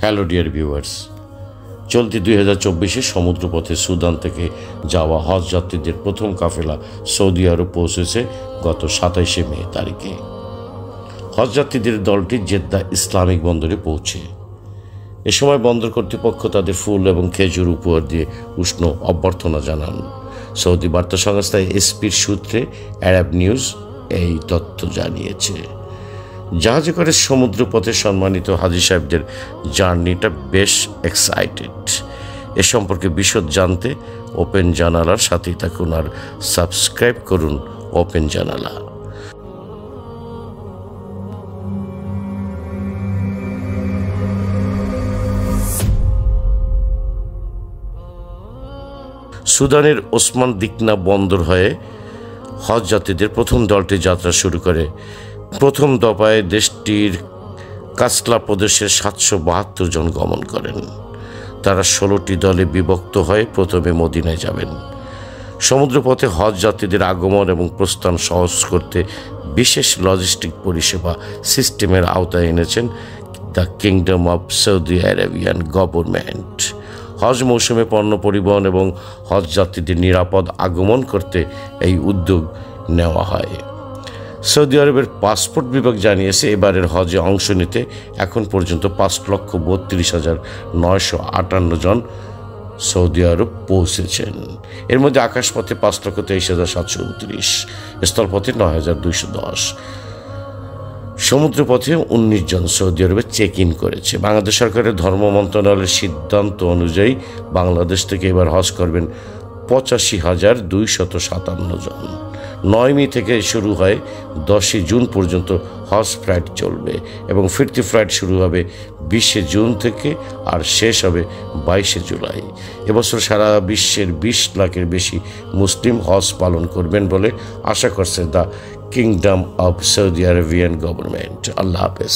Hello dear viewers, চলতি 2024-এ সমুদ্রপথে Sudan থেকে যাওয়া হজ যাত্রীদের প্রথম কাফেলা সৌদি আরব পৌঁছেছে গত 27শে মে তারিখে। হজ যাত্রীদের দলটি জেদ্দা ইসলামিক বন্দরে পৌঁছে। এ সময় বন্দর কর্তৃপক্ষ তাদের ফুল এবং খেজুর উপহার দিয়ে উষ্ণ অভ্যর্থনা জানান। সৌদি বার্তা সংস্থা এসপির সূত্রে আরব নিউজ এই তথ্য জানিয়েছে। জাহাজে করে সমুদ্রপথে সম্মানিত হাজী সাহেবদের জার্নিটা বেশ এক্সাইটেড। এ সম্পর্কে বিশদ জানতে ওপেন জানালার সাথেই থাকুন আর সাবস্ক্রাইব করুন ওপেন জানালা। সুদানের ওসমান দিকনা বন্দর হয়ে হজ যাত্রীদের প্রথম দলটি যাত্রা শুরু করে। প্রথম দফায় দেশটির কাসলা প্রদেশের 772 জন গমন করেন। তারা 16টি দলে বিভক্ত হয়ে প্রথমে মদিনায় যাবেন। সমুদ্রপথে হজ যাত্রীদের আগমন এবং প্রস্থান সহজ করতে বিশেষ লজিস্টিক পরিষেবা সিস্টেমের আওতায় এনেছেন the kingdom of Saudi Arabian government. হজ মৌসুমে পণ্য পরিবহন এবং হজ যাত্রীদের নিরাপদ আগমন করতে এই উদ্যোগ নেওয়া হয়। সৌদি আরবের পাসপোর্ট বিভাগ জানিয়েছে, এবারের হজে অংশ নিতে এখন পর্যন্ত 5,32,958 জন সৌদি আরব পৌঁছেছেন। এর মধ্যে আকাশপথে 5,23,729, স্থলপথে 9,210, সমুদ্রপথে 19 জন সৌদি আরবে চেক ইন করেছে। বাংলাদেশ সরকারের ধর্ম মন্ত্রণালয়ের সিদ্ধান্ত অনুযায়ী বাংলাদেশ থেকে এবার হজ করবেন 85,257 জন। 9 মে থেকে শুরু হয়, 10 জুন পর্যন্ত হজ ফ্লাইট চলবে এবং ফিরতি ফ্লাইট শুরু হবে 20 জুন থেকে আর শেষ হবে 22 জুলাই। এবছর সারা বিশ্বের 20 লাখের বেশি মুসলিম হজ পালন করবেন বলে আশা করছে the kingdom of Saudi Arabian government. আল্লাহ হাফেজ।